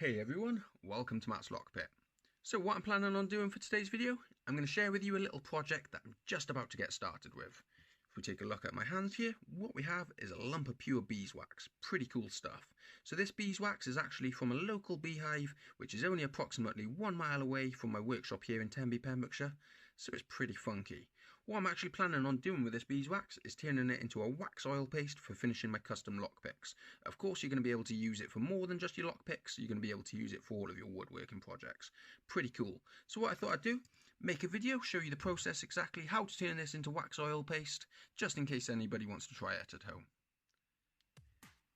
Hey everyone, welcome to Matt's Lockpit. So what I'm planning on doing for today's video, I'm going to share with you a little project that I'm just about to get started with. If we take a look at my hands here, what we have is a lump of pure beeswax. Pretty cool stuff. So this beeswax is actually from a local beehive, which is only approximately 1 mile away from my workshop here in Tenby, Pembrokeshire. So it's pretty funky. What I'm actually planning on doing with this beeswax is turning it into a wax oil paste for finishing my custom lockpicks. Of course, you're going to be able to use it for more than just your lockpicks. You're going to be able to use it for all of your woodworking projects. Pretty cool. So what I thought I'd do, make a video, show you the process exactly how to turn this into wax oil paste, just in case anybody wants to try it at home.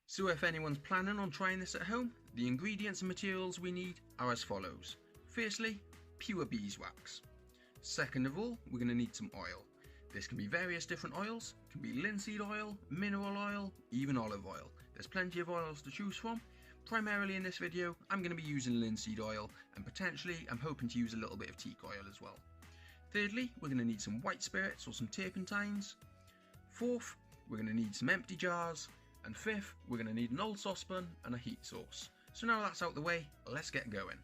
So if anyone's planning on trying this at home, the ingredients and materials we need are as follows. Firstly, pure beeswax. Second of all, we're going to need some oil. This can be various different oils. It can be linseed oil, mineral oil, even olive oil. There's plenty of oils to choose from. Primarily in this video, I'm going to be using linseed oil, and potentially I'm hoping to use a little bit of teak oil as well. Thirdly, we're going to need some white spirits or some turpentines. Fourth, we're going to need some empty jars. And fifth, we're going to need an old saucepan and a heat source. So now that's out the way, let's get going.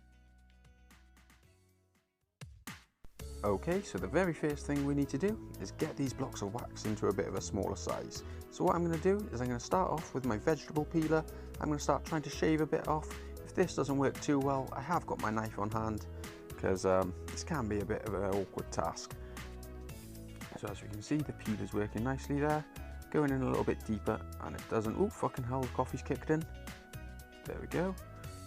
Okay, so the very first thing we need to do is get these blocks of wax into a bit of a smaller size. So what I'm going to do is I'm going to start off with my vegetable peeler. I'm going to start trying to shave a bit off. If this doesn't work too well, I have got my knife on hand because this can be a bit of an awkward task. So as you can see, the peeler's working nicely there. Going in a little bit deeper and it doesn't, oh fucking hell, the coffee's kicked in. There we go.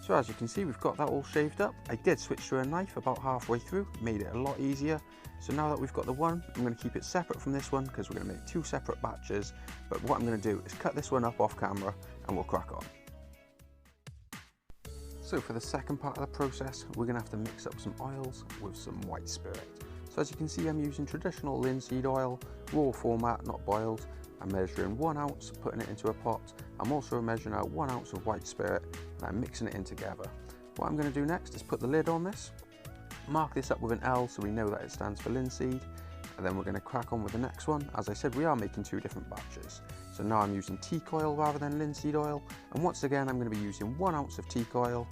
So as you can see, we've got that all shaved up. I did switch to a knife about halfway through, made it a lot easier. So now that we've got the one, I'm going to keep it separate from this one because we're going to make two separate batches. But what I'm going to do is cut this one up off camera and we'll crack on. So for the second part of the process, we're going to have to mix up some oils with some white spirit. So as you can see, I'm using traditional linseed oil, raw format, not boiled. I'm measuring 1 ounce, putting it into a pot. I'm also measuring out 1 ounce of white spirit and I'm mixing it in together. What I'm going to do next is put the lid on this, mark this up with an L so we know that it stands for linseed, and then we're going to crack on with the next one. As I said, we are making two different batches. So now I'm using teak oil rather than linseed oil, and once again I'm going to be using 1 ounce of teak oil,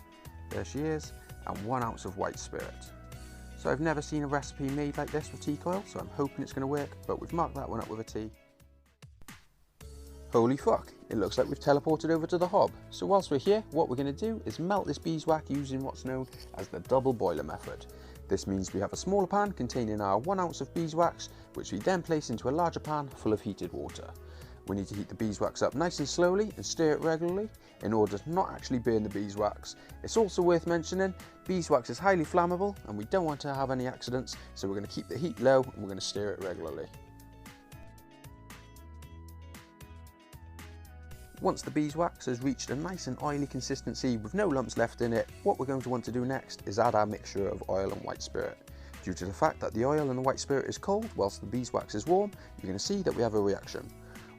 there she is, and 1 ounce of white spirit. So I've never seen a recipe made like this with teak oil, so I'm hoping it's going to work, but we've marked that one up with a T. Holy fuck, it looks like we've teleported over to the hob. So whilst we're here, what we're going to do is melt this beeswax using what's known as the double boiler method. This means we have a smaller pan containing our 1 ounce of beeswax, which we then place into a larger pan full of heated water. We need to heat the beeswax up nice and slowly and stir it regularly in order to not actually burn the beeswax. It's also worth mentioning, beeswax is highly flammable and we don't want to have any accidents, so we're going to keep the heat low and we're going to stir it regularly. Once the beeswax has reached a nice and oily consistency with no lumps left in it, what we're going to want to do next is add our mixture of oil and white spirit. Due to the fact that the oil and the white spirit is cold whilst the beeswax is warm, you're going to see that we have a reaction.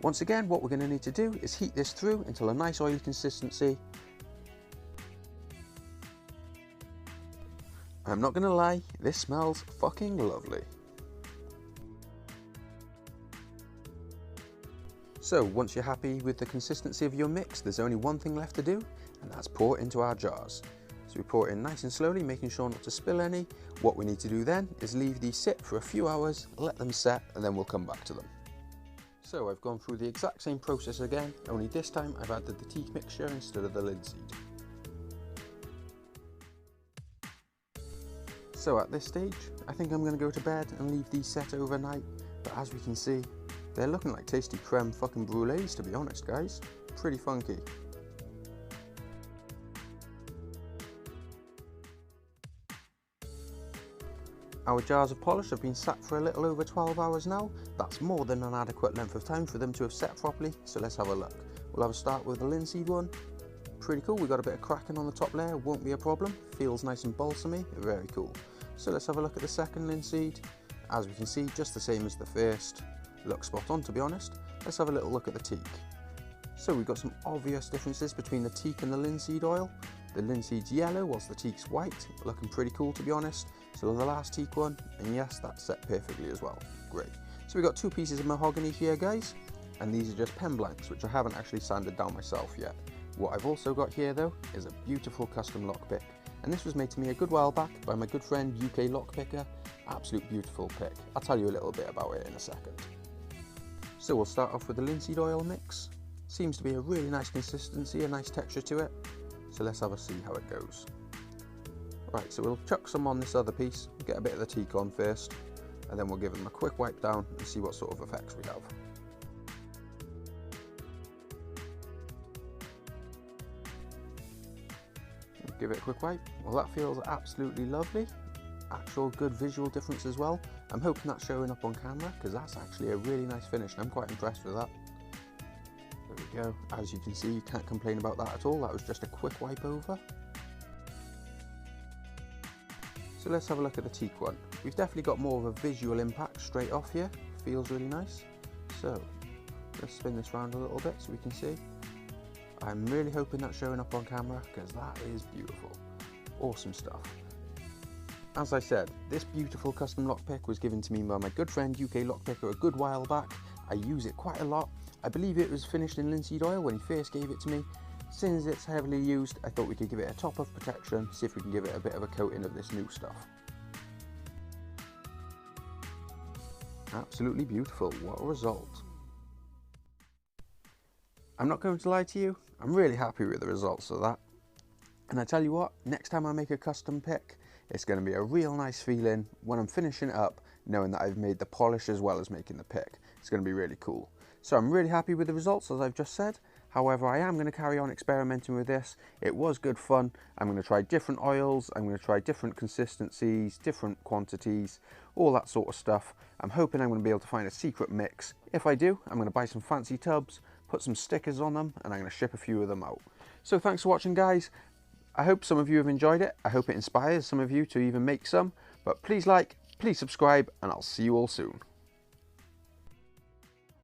Once again, what we're going to need to do is heat this through until a nice oily consistency. I'm not going to lie, this smells fucking lovely. So once you're happy with the consistency of your mix, there's only one thing left to do, and that's pour it into our jars. So we pour it in nice and slowly, making sure not to spill any. What we need to do then is leave these sit for a few hours, let them set, and then we'll come back to them. So I've gone through the exact same process again, only this time I've added the teak mixture instead of the linseed. So at this stage, I think I'm going to go to bed and leave these set overnight, but as we can see, they're looking like tasty creme fucking brulees, to be honest guys. Pretty funky. Our jars of polish have been sat for a little over 12 hours now. That's more than an adequate length of time for them to have set properly, so let's have a look. We'll have a start with the linseed one. Pretty cool, we got a bit of cracking on the top layer, won't be a problem. Feels nice and balsamy, very cool. So let's have a look at the second linseed. As we can see, just the same as the first. Looks spot on, to be honest. Let's have a little look at the teak. So we've got some obvious differences between the teak and the linseed oil. The linseed's yellow whilst the teak's white, looking pretty cool to be honest. So the last teak one, and yes, that's set perfectly as well. Great. So we've got two pieces of mahogany here guys, and these are just pen blanks which I haven't actually sanded down myself yet. What I've also got here though is a beautiful custom lockpick, and this was made to me a good while back by my good friend UK Lockpicker. Absolute beautiful pick. I'll tell you a little bit about it in a second. So we'll start off with the linseed oil mix. Seems to be a really nice consistency, a nice texture to it. So let's have a see how it goes. Right, so we'll chuck some on this other piece, get a bit of the teak on first, and then we'll give them a quick wipe down and see what sort of effects we have. Give it a quick wipe. Well, that feels absolutely lovely. Actual good visual difference as well. I'm hoping that's showing up on camera because that's actually a really nice finish and I'm quite impressed with that. There we go. As you can see, you can't complain about that at all. That was just a quick wipe over. So let's have a look at the teak one. We've definitely got more of a visual impact straight off here. Feels really nice. So let's spin this around a little bit so we can see. I'm really hoping that's showing up on camera because that is beautiful. Awesome stuff. As I said, this beautiful custom lockpick was given to me by my good friend UK Lockpicker a good while back. I use it quite a lot. I believe it was finished in linseed oil when he first gave it to me. Since it's heavily used, I thought we could give it a top of protection, see if we can give it a bit of a coating of this new stuff. Absolutely beautiful, what a result. I'm not going to lie to you, I'm really happy with the results of that. And I tell you what, next time I make a custom pick, it's going to be a real nice feeling when I'm finishing it up, knowing that I've made the polish as well as making the pick. It's going to be really cool. So I'm really happy with the results, as I've just said. However, I am going to carry on experimenting with this. It was good fun. I'm going to try different oils. I'm going to try different consistencies, different quantities, all that sort of stuff. I'm hoping I'm going to be able to find a secret mix. If I do, I'm going to buy some fancy tubs, put some stickers on them, and I'm going to ship a few of them out. So thanks for watching, guys. I hope some of you have enjoyed it. I hope it inspires some of you to even make some. But please like, please subscribe, and I'll see you all soon.